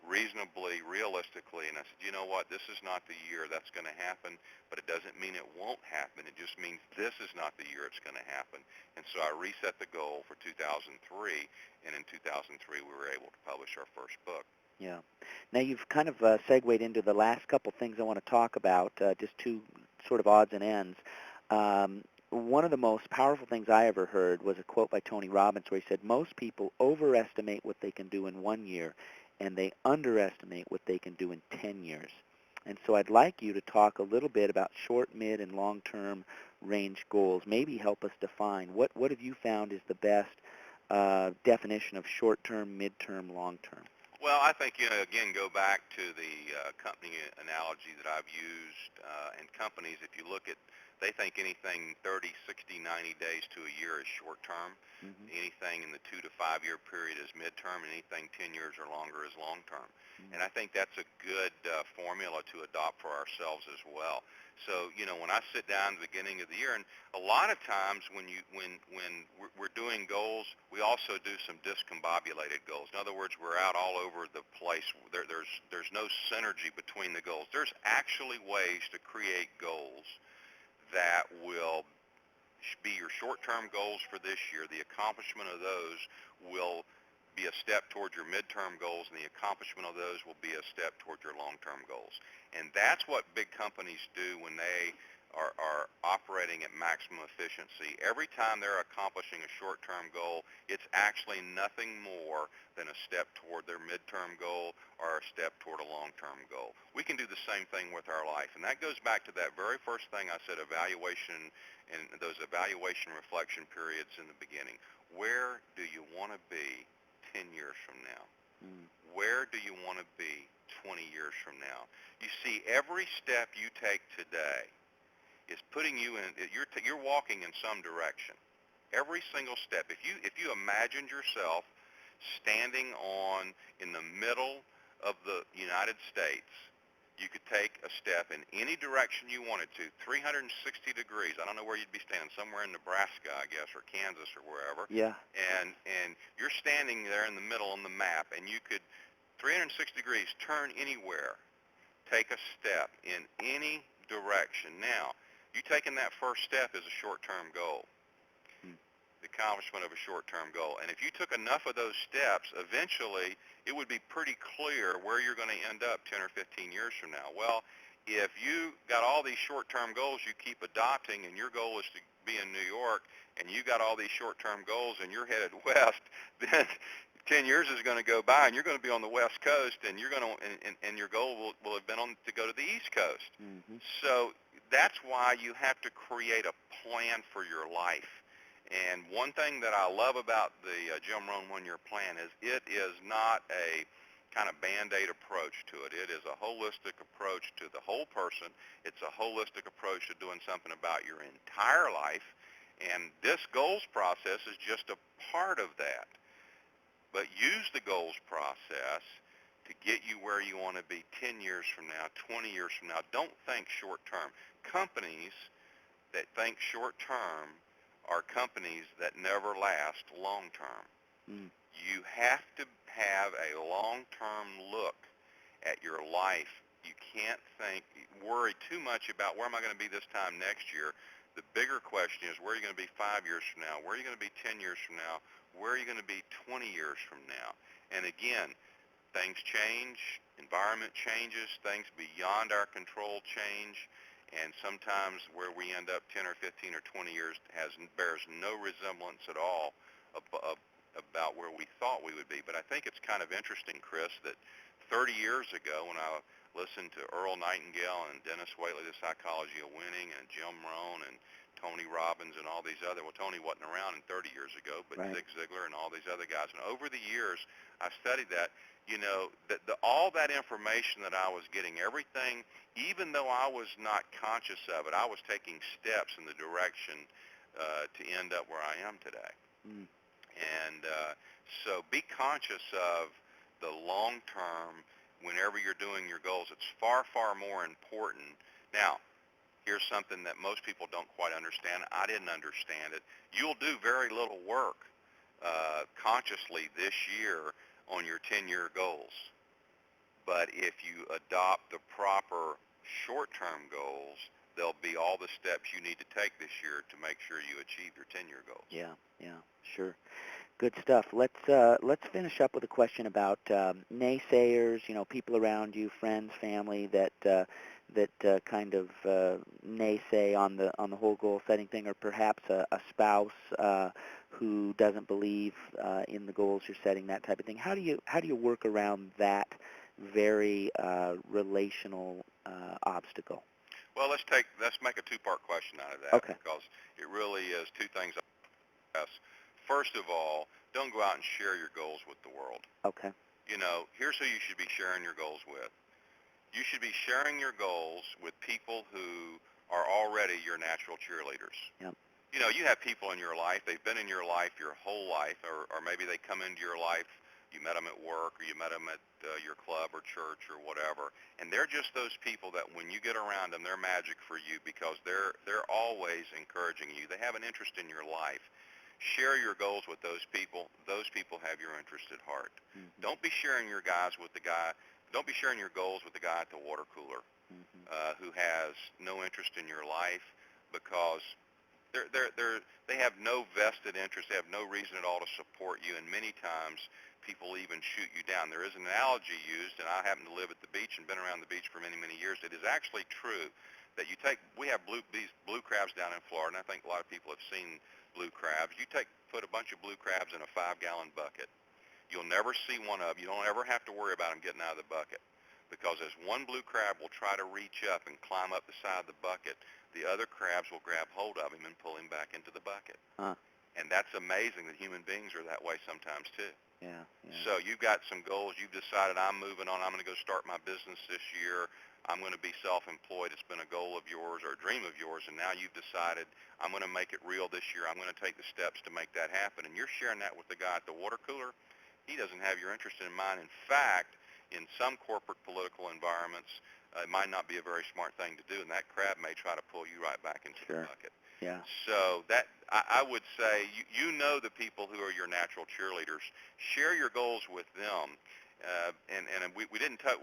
reasonably, realistically, and I said, you know what, this is not the year that's going to happen, but it doesn't mean it won't happen. It just means this is not the year it's going to happen. And so I reset the goal for 2003, and in 2003 we were able to publish our first book. Yeah. Now you've kind of segued into the last couple things I want to talk about, just two sort of odds and ends. One of the most powerful things I ever heard was a quote by Tony Robbins where he said, most people overestimate what they can do in 1 year, and they underestimate what they can do in 10 years. And so I'd like you to talk a little bit about short, mid, and long-term range goals. Maybe help us define what have you found is the best definition of short-term, mid-term, long-term. Well, I think, again, go back to the company analogy that I've used. And companies, if you look at, they think anything 30, 60, 90 days to a year is short term. Anything in the 2 to 5 year period is midterm, and anything 10 years or longer is long term. And I think that's a good formula to adopt for ourselves as well. So, when I sit down at the beginning of the year, and a lot of times when we're doing goals, we also do some discombobulated goals. In other words, we're out all over the place. There's no synergy between the goals. There's actually ways to create goals that will be your short-term goals for this year. The accomplishment of those will be a step toward your midterm goals, and the accomplishment of those will be a step toward your long-term goals. And that's what big companies do when they are operating at maximum efficiency. Every time they're accomplishing a short-term goal, it's actually nothing more than a step toward their midterm goal or a step toward a long-term goal. We can do the same thing with our life, and that goes back to that very first thing I said, evaluation, and those evaluation reflection periods in the beginning. Where do you want to be 10 years from now? Where do you want to be 20 years from now? You see, every step you take today is putting you in, you're walking in some direction. Every single step. If you imagined yourself standing in the middle of the United States, you could take a step in any direction you wanted to, 360 degrees. I don't know where you'd be standing, somewhere in Nebraska, I guess, or Kansas or wherever. Yeah. And you're standing there in the middle on the map, and you could 360 degrees turn anywhere, take a step in any direction. Now, you taking that first step is a short-term goal, the accomplishment of a short-term goal. And if you took enough of those steps, eventually it would be pretty clear where you're going to end up 10 or 15 years from now. Well, if you got all these short-term goals you keep adopting, and your goal is to be in New York, and you got all these short-term goals and you're headed west, then 10 years is going to go by and you're going to be on the West Coast, and you're going to and your goal will have been to go to the East Coast. So that's why you have to create a plan for your life. And one thing that I love about the Jim Rohn one-year plan is it is not a kind of Band-Aid approach to it. It is a holistic approach to the whole person. It's a holistic approach to doing something about your entire life. And this goals process is just a part of that. But use the goals process to get you where you want to be 10 years from now, 20 years from now. Don't think short-term. Companies that think short-term are companies that never last long-term. You have to have a long-term look at your life. You can't worry too much about where am I going to be this time next year. The bigger question is, where are you going to be 5 years from now? Where are you going to be 10 years from now? Where are you going to be 20 years from now? And again, things change, environment changes, things beyond our control change. And sometimes where we end up 10 or 15 or 20 years bears no resemblance at all about where we thought we would be. But I think it's kind of interesting, Chris, that 30 years ago when I listened to Earl Nightingale and Dennis Waitley, The Psychology of Winning, and Jim Rohn and Tony Robbins and all these other, well, Tony wasn't around in 30 years ago, but Zig Ziglar and all these other guys. And over the years, I studied that. All that information that I was getting, everything, even though I was not conscious of it, I was taking steps in the direction to end up where I am today. And so be conscious of the long term whenever you're doing your goals. It's far, far more important. Now, here's something that most people don't quite understand. I didn't understand it. You'll do very little work consciously this year on your 10-year goals. But if you adopt the proper short-term goals, there'll be all the steps you need to take this year to make sure you achieve your 10-year goals. Yeah, sure. Good stuff. Let's finish up with a question about naysayers. People around you, friends, family that kind of naysay on the whole goal setting thing, or perhaps a spouse who doesn't believe in the goals you're setting, that type of thing. How do you work around that very relational obstacle? Well, let's make a two-part question out of that, because it really is two things. First of all, don't go out and share your goals with the world. Okay. Here's who you should be sharing your goals with. You should be sharing your goals with people who are already your natural cheerleaders. Yep. You have people in your life, they've been in your life your whole life, or maybe they come into your life, you met them at work, or you met them at your club or church or whatever, and they're just those people that when you get around them, they're magic for you because they're always encouraging you. They have an interest in your life. Share your goals with those people. Those people have your interest at heart. Don't be sharing your goals with the guy at the water cooler who has no interest in your life, because they have no vested interest. They have no reason at all to support you, and many times people even shoot you down. There is an analogy used, and I happen to live at the beach and been around the beach for many, many years. It is actually true that we have these blue crabs down in Florida, and I think a lot of people have seen blue crabs. Put a bunch of blue crabs in a 5-gallon bucket. You'll never see one of them. You don't ever have to worry about them getting out of the bucket, because as one blue crab will try to reach up and climb up the side of the bucket, the other crabs will grab hold of him and pull him back into the bucket. Huh. And that's amazing that human beings are that way sometimes too. Yeah, yeah. So you've got some goals. You've decided, I'm moving on. I'm going to go start my business this year. I'm going to be self-employed. It's been a goal of yours or a dream of yours, and now you've decided, I'm going to make it real this year. I'm going to take the steps to make that happen. And you're sharing that with the guy at the water cooler. He doesn't have your interest in mind. In fact, in some corporate political environments, it might not be a very smart thing to do, and that crab may try to pull you right back into the bucket. Yeah. So that I would say, you know the people who are your natural cheerleaders. Share your goals with them. And we didn't touch.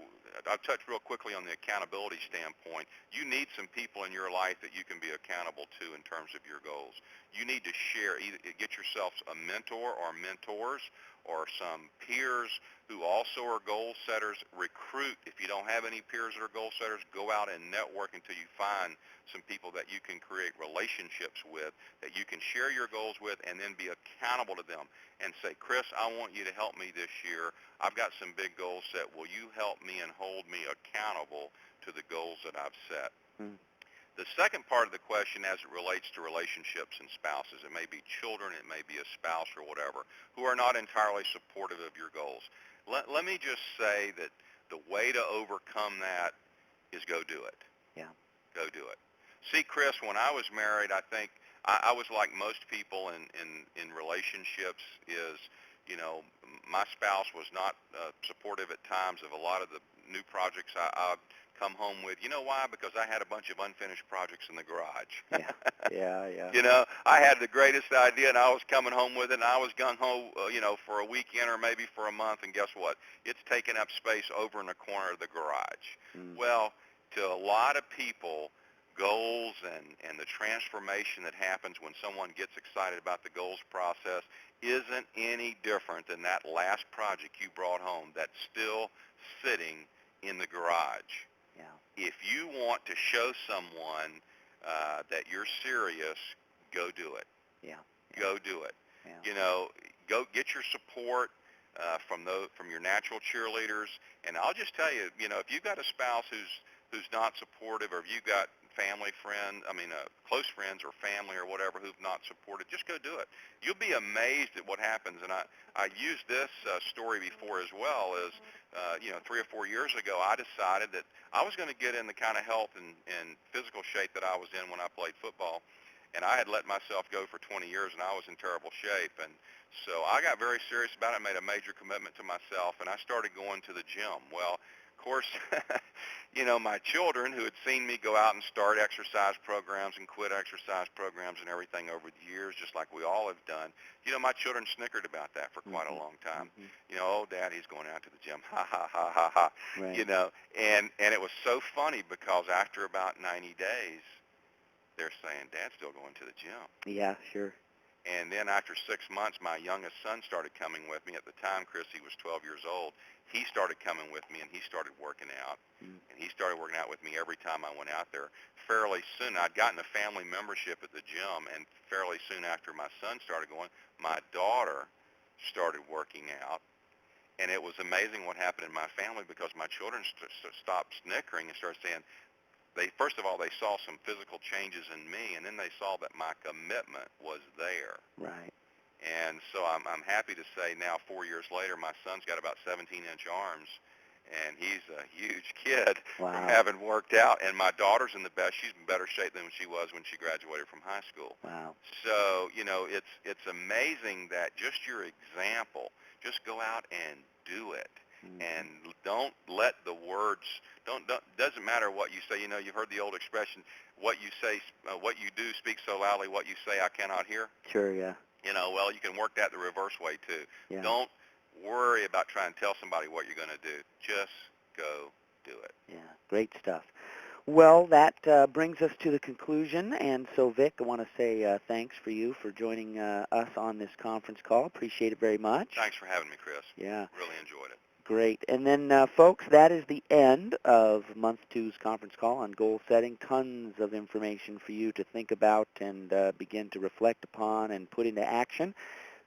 I'll touch real quickly on the accountability standpoint. You need some people in your life that you can be accountable to in terms of your goals. You need to share. Either get yourself a mentor or mentors or some peers who also are goal setters. Recruit. If you don't have any peers that are goal setters, go out and network until you find some people that you can create relationships with, that you can share your goals with, and then be accountable to them and say, Chris, I want you to help me this year. I've got some big goals set. Will you help me and hold me accountable to the goals that I've set? Mm. The second part of the question as it relates to relationships and spouses, it may be children, it may be a spouse or whatever, who are not entirely supportive of your goals. Let me just say that the way to overcome that is go do it. Yeah. Go do it. See, Chris, when I was married, I think I was like most people in relationships is, my spouse was not supportive at times of a lot of the new projects I'd come home with. You know why? Because I had a bunch of unfinished projects in the garage. Yeah. I had the greatest idea, and I was coming home with it, and I was gung-ho, for a weekend or maybe for a month, and guess what? It's taking up space over in the corner of the garage. Mm. Well, to a lot of people, goals and the transformation that happens when someone gets excited about the goals process isn't any different than that last project you brought home that's still sitting in the garage. Yeah. If you want to show someone that you're serious, go do it. Yeah. Go do it. Yeah. Go get your support from your natural cheerleaders. And I'll just tell you, if you've got a spouse who's not supportive, or if you've got close friends or family or whatever who've not supported, just go do it. You'll be amazed at what happens. And I used this story before as well as, 3 or 4 years ago, I decided that I was going to get in the kind of health and physical shape that I was in when I played football. And I had let myself go for 20 years, and I was in terrible shape. And so I got very serious about it, made a major commitment to myself, and I started going to the gym. Well, of course, my children who had seen me go out and start exercise programs and quit exercise programs and everything over the years, just like we all have done, my children snickered about that for quite a long time. Mm-hmm. Oh, Daddy's going out to the gym. Ha, ha, ha, ha, ha. Right. And it was so funny because after about 90 days, they're saying, Dad's still going to the gym. Yeah, sure. And then after 6 months, my youngest son started coming with me. At the time, Chris, he was 12 years old. He started coming with me, and he started working out. Mm. And he started working out with me every time I went out there. Fairly soon, I'd gotten a family membership at the gym, and fairly soon after my son started going, my daughter started working out. And it was amazing what happened in my family because my children stopped snickering and started saying, first of all, they saw some physical changes in me, and then they saw that my commitment was there. Right. And so I'm happy to say now, 4 years later, my son's got about 17-inch arms, and he's a huge kid. Wow. From having worked out. And my daughter's in the best. She's in better shape than she was when she graduated from high school. Wow. So, it's amazing that just your example, just go out and do it. Mm-hmm. And don't let the words, doesn't matter what you say. You've heard the old expression, what you say, what you do speaks so loudly, what you say I cannot hear. Sure, yeah. Well, you can work that the reverse way too. Yeah. Don't worry about trying to tell somebody what you're going to do. Just go do it. Yeah, great stuff. Well, that brings us to the conclusion, and so Vic, I want to say thanks for you for joining us on this conference call. Appreciate it very much. Thanks for having me, Chris. Yeah. Really enjoyed it. Great. And then, folks, that is the end of Month Two's conference call on goal setting. Tons of information for you to think about and begin to reflect upon and put into action.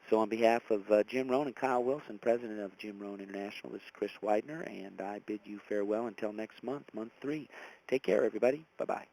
So on behalf of Jim Rohn and Kyle Wilson, president of Jim Rohn International, this is Chris Widener, and I bid you farewell until next month, Month 3. Take care, everybody. Bye-bye.